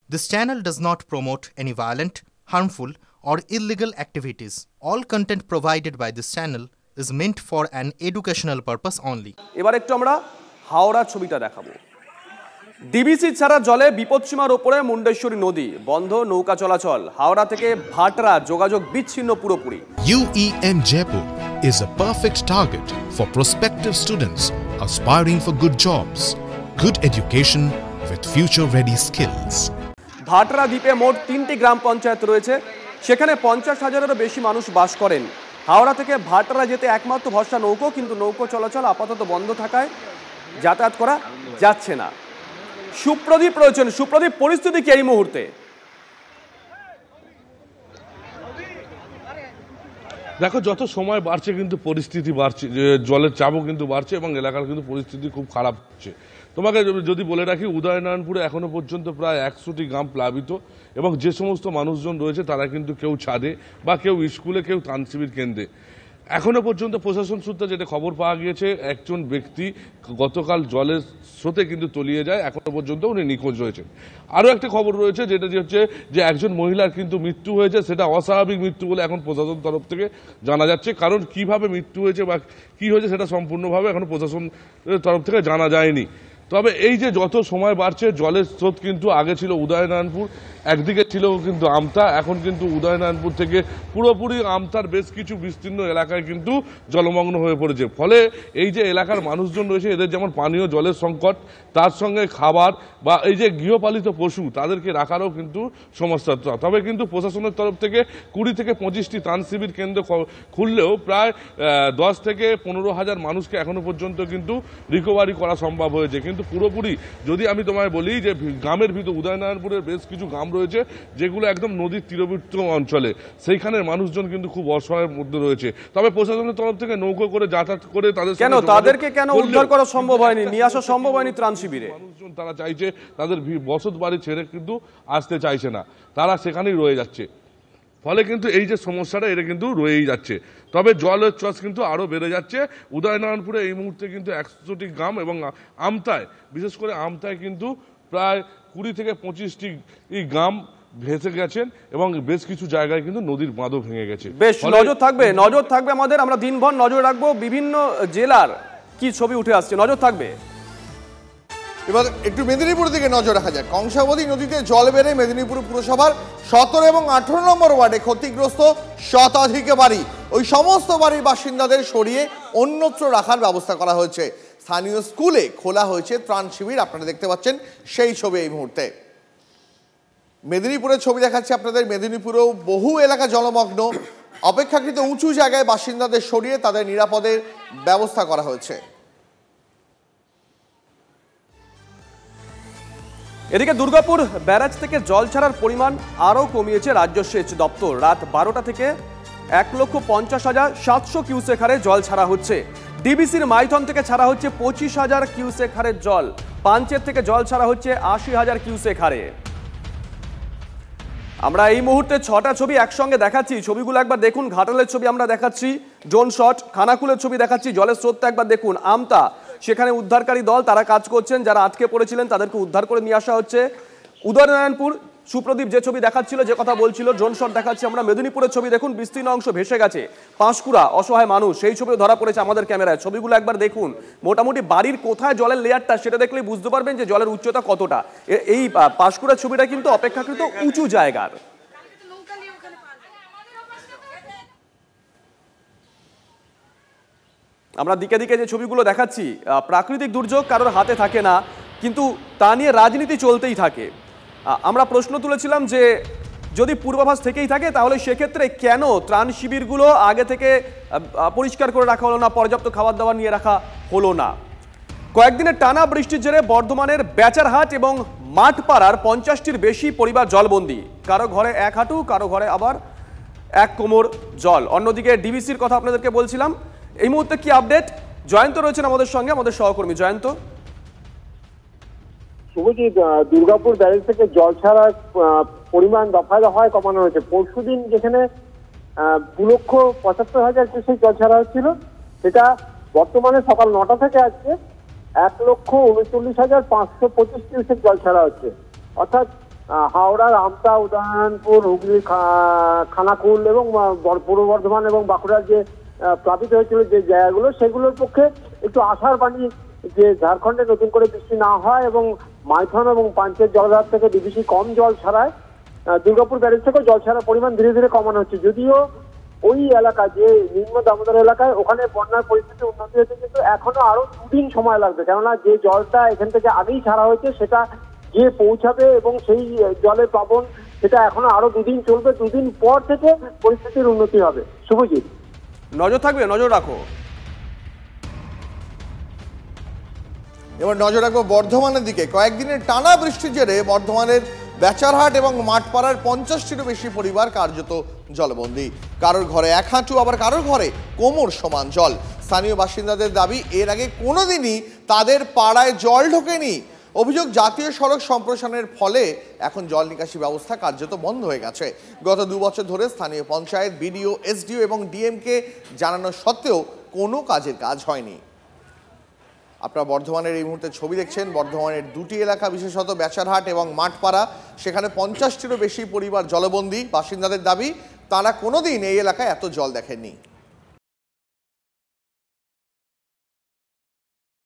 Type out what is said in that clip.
This channel does not promote any violent, harmful, or illegal activities. All content provided by this channel is meant for an educational purpose only. এবার একটু আমরা হাওড়া ছবিটা দেখাবো। DBC ছাড়া জলে বিপদসীমার উপরে মুন্ডেশ্বরী নদী, বন্ধ নৌকা চলাচল। হাওড়া থেকে ভাটরা যোগাযোগ বিচ্ছিন্ন পুরোপুরি। UEM Jaipur is a perfect target for prospective students aspiring for good jobs, good education with future-ready skills. Bhatra দ্বীপে মোট 3টি গ্রাম পঞ্চায়েত রয়েছে, সেখানে 50,000-এরও বেশি মানুষ বাস করেন। হাওড়া থেকে ভাটরা যেতে একমাত্র ভরসা নৌকো, কিন্তু নৌকো চলাচল আপাতত বন্ধ থাকায় যাতায়াত করা যাচ্ছে না। সুপ্রদীপ রয়েছেন। সুপ্রদীপ, পরিস্থিতি কি এই মুহূর্তে? দেখো, যত সময় বাড়ছে কিন্তু পরিস্থিতি বাড়ছে, জলের চাপও কিন্তু বাড়ছে এবং এলাকার কিন্তু পরিস্থিতি খুব খারাপ হচ্ছে। তোমাকে যদি বলে রাখি, উদয়নারায়ণপুরে এখনো পর্যন্ত প্রায় 100টি গ্রাম প্লাবিত এবং যে সমস্ত মানুষজন রয়েছে তারা কিন্তু কেউ ছাদে বা কেউ স্কুলে, কেউ ত্রাণ শিবির কেন্দ্রে। এখনো পর্যন্ত প্রশাসন সূত্রে যেটা খবর পাওয়া গিয়েছে, একজন ব্যক্তি গতকাল জলের স্রোতে কিন্তু তলিয়ে যায়, এখনো পর্যন্ত উনি নিখোঁজ রয়েছেন। আরও একটা খবর রয়েছে যেটা হচ্ছে যে একজন মহিলার কিন্তু মৃত্যু হয়েছে, সেটা অস্বাভাবিক মৃত্যু বলে এখন প্রশাসন তরফ থেকে জানা যাচ্ছে। কারণ কিভাবে মৃত্যু হয়েছে বা কি হয়েছে সেটা সম্পূর্ণভাবে এখন প্রশাসনের তরফ থেকে জানা যায়নি। তবে এই যে যত সময় বাড়ছে, জলের স্রোত কিন্তু আগে ছিল উদয়নারায়ণপুর, একদিকে ছিল কিন্তু আমতা, এখন কিন্তু উদয়নারায়ণপুর থেকে পুরোপুরি আমতার বেশ কিছু বিস্তীর্ণ এলাকায় কিন্তু জলমগ্ন হয়ে পড়েছে। ফলে এই যে এলাকার মানুষজন রয়েছে, এদের যেমন পানীয় জলের সংকট, তার সঙ্গে খাবার বা এই যে গৃহপালিত পশু তাদেরকে রাখারও কিন্তু সমস্যা। তবে কিন্তু প্রশাসনের তরফ থেকে 20 থেকে 25টি ত্রাণ শিবির কেন্দ্র খুললেও প্রায় 10 থেকে 15,000 মানুষকে এখনো পর্যন্ত কিন্তু রিকভারি করা সম্ভব হয়েছে। কিন্তু পুরোপুরি যদি আমি তোমায় বলি যে গ্রামের ভিতর উদয়নারায়ণপুরের বেশ কিছু গ্রাম রয়েছে যেগুলো একদম নদীর তীরবর্তী অঞ্চলে, সেইখানের মানুষজন কিন্তু খুব অসহায়ের মধ্যে রয়েছে। তবে প্রশাসনের তরফ থেকে নৌকো করে যাতায়াত করে তাদেরকে কেন উদ্ধার করা সম্ভব হয়নি, নিয়ে আসা সম্ভব হয়নি ত্রাণ শিবিরে? মানুষজন তারা চাইছে, তাদের বসত বাড়ি ছেড়ে কিন্তু আসতে চাইছে না, তারা সেখানেই রয়ে যাচ্ছে। ফলে কিন্তু এই যে সমস্যাটা, এটা কিন্তু রয়েই যাচ্ছে। তবে জলের চস কিন্তু আরও বেড়ে যাচ্ছে। উদয়নারায়ণপুরে এই মুহূর্তে কিন্তু 100টি গ্রাম এবং আমতায়, বিশেষ করে আমতায় কিন্তু প্রায় 20 থেকে 25টি গ্রাম ভেসে গেছেন এবং বেশ কিছু জায়গায় কিন্তু নদীর বাঁধও ভেঙে গেছে। বেশ নজর থাকবে আমাদের, আমরা দিনভর নজর রাখবো বিভিন্ন জেলার কি ছবি উঠে আসছে, নজর থাকবে। এবার একটু মেদিনীপুর দিকে নজর রাখা যায়। কংসাবতী নদীতে জল বেড়ে মেদিনীপুর পুরসভার 17 এবং 18 নম্বর ওয়ার্ডে ক্ষতিগ্রস্ত শতাধিক বাড়ি। ওই সমস্ত বাড়ির বাসিন্দাদের সরিয়ে অন্যত্র রাখার ব্যবস্থা করা হয়েছে। স্থানীয় স্কুলে খোলা হয়েছে ত্রাণ শিবির, আপনারা দেখতে পাচ্ছেন সেই ছবি এই মুহূর্তে। মেদিনীপুরের ছবি দেখাচ্ছি আপনাদের। মেদিনীপুরেও বহু এলাকা জলমগ্ন, অপেক্ষাকৃত উঁচু জায়গায় বাসিন্দাদের সরিয়ে তাদের নিরাপদের ব্যবস্থা করা হয়েছে। এদিকে দুর্গাপুর ব্যারাজ থেকে জল ছাড়ার পরিমাণ আরও কমিয়েছে রাজ্য সেচ দপ্তর। রাত 12টা থেকে 1,50,700 কিউসেক হারে জল ছাড়া হচ্ছে। ডিবিসির মাইথন থেকে ছাড়া হচ্ছে 25,000 কিউসেক হারের জল। পাঞ্চের থেকে জল ছাড়া হচ্ছে 80,000 কিউসেক হারে। আমরা এই মুহূর্তে 6টা ছবি একসঙ্গে দেখাচ্ছি, ছবিগুলো একবার দেখুন। ঘাটালের ছবি আমরা দেখাচ্ছি, ড্রোন শট। খানাকুলের ছবি দেখাচ্ছি, জলের স্রোতটা একবার দেখুন। আমতা, সেখানে উদ্ধারকারী দল তারা কাজ করছেন, যারা আটকে পড়েছিলেন তাদেরকে উদ্ধার করে নিয়ে আসা হচ্ছে। উদয়নারায়ণপুর, সুপ্রদীপ যে ছবি দেখাচ্ছিল, যে কথা বলছিল, ড্রোন শট দেখাচ্ছি আমরা। মেদিনীপুরের ছবি দেখুন, বিস্তীর্ণ অংশ ভেসে গেছে। পাঁশকুড়া, অসহায় মানুষ, সেই ছবিও ধরা পড়েছে আমাদের ক্যামেরায়। ছবিগুলো একবার দেখুন। মোটামুটি বাড়ির কোথায় জলের লেয়ারটা সেটা দেখলেই বুঝতে পারবেন যে জলের উচ্চতা কতটা। এই পাঁশকুড়ার ছবিটা কিন্তু অপেক্ষাকৃত উঁচু জায়গার। আমরা দিকে দিকে যে ছবিগুলো দেখাচ্ছি, প্রাকৃতিক দুর্যোগ কারোর হাতে থাকে না, কিন্তু তা নিয়ে রাজনীতি চলতেই থাকে। আমরা প্রশ্ন তুলেছিলাম যে যদি পূর্বাভাস থেকেই থাকে তাহলে সেক্ষেত্রে কেন ত্রাণ শিবিরগুলো আগে থেকে পরিষ্কার করে রাখা হলো না, পর্যাপ্ত খাবার দাবার নিয়ে রাখা হলো না। কয়েকদিনের টানা বৃষ্টির জেরে বর্ধমানের বেচারহাট এবং মাঠপাড়ার 50টির বেশি পরিবার জলবন্দী। কারো ঘরে 1 হাঁটু, কারো ঘরে আবার 1 কোমর জল। অন্যদিকে ডিবিসির কথা আপনাদেরকে বলছিলাম। এই মুহূর্তে কি আপডেট? জয়ন্ত রয়েছেন আমাদের সঙ্গে, আমাদের সহকর্মী। জয়ন্ত, শুভজিৎ, দুর্গাপুর ব্যারেজ থেকে জল ছাড়ার পরিমাণ দফায় দফায় কমানো হয়েছে। পরশুদিন যেখানে 2,75,000 কিউসেক জল ছাড়া হচ্ছিল, সেটা বর্তমানে সকাল 9টা থেকে আজকে 1,39,525 কিউসেক জল ছাড়া হচ্ছে। অর্থাৎ হাওড়ার আমতা, উদয়নপুর, হুগলি, খানাকুল এবং পূর্ব বর্ধমান এবং বাঁকুড়ার যে প্লাবিত হয়েছিল যে জায়গাগুলো, সেগুলোর পক্ষে একটু আশার বাণী যে ঝাড়খণ্ডে নতুন করে বৃষ্টি না হয় এবং মাইথন এবং পাঞ্চের জলাধার থেকে ডিবিসি কম জল ছাড়ায় দুর্গাপুর ব্যারেজ থেকেও জল ছাড়ার পরিমাণ ধীরে ধীরে কমানো হচ্ছে। যদিও ওই এলাকা যে নিম্ন দামোদর এলাকায় ওখানে বন্যার পরিস্থিতি উন্নতি হয়েছে, কিন্তু এখনো আরো 2 দিন সময় লাগবে, কেননা যে জলটা এখান থেকে আগেই ছাড়া হয়েছে সেটা গিয়ে পৌঁছাবে এবং সেই জলের প্লাবন সেটা এখনো আরো 2 দিন চলবে। 2 দিন পর থেকে পরিস্থিতির উন্নতি হবে। শুভজিৎ, নজর থাকবে, নজর রাখো। এবার নজর রাখবো বর্ধমানের দিকে। কয়েকদিনের টানা বৃষ্টির জেরে বর্ধমানের বেচারহাট এবং মাঠপাড়ার 50টিরও বেশি পরিবার কার্যত জলবন্দী। কারোর ঘরে 1 হাঁটু, আবার কারোর ঘরে কোমর সমান জল। স্থানীয় বাসিন্দাদের দাবি, এর আগে কোনোদিনই তাদের পাড়ায় জল ঢোকেনি। অভিযোগ, জাতীয় সড়ক সম্প্রসারণের ফলে এখন জল নিকাশি ব্যবস্থা কার্যত বন্ধ হয়ে গেছে। গত 2 বছর ধরে স্থানীয় পঞ্চায়েত, বিডিও, এসডিও এবং ডিএমকে জানানো সত্ত্বেও কোনো কাজের কাজ হয়নি। আপনারা বর্ধমানের এই মুহূর্তে ছবি দেখছেন। বর্ধমানের 2টি এলাকা, বিশেষত বেচারহাট এবং মাঠপাড়া, সেখানে 50টিরও বেশি পরিবার জলবন্দী। বাসিন্দাদের দাবি, তারা কোনোদিন এই এলাকায় এত জল দেখেননি।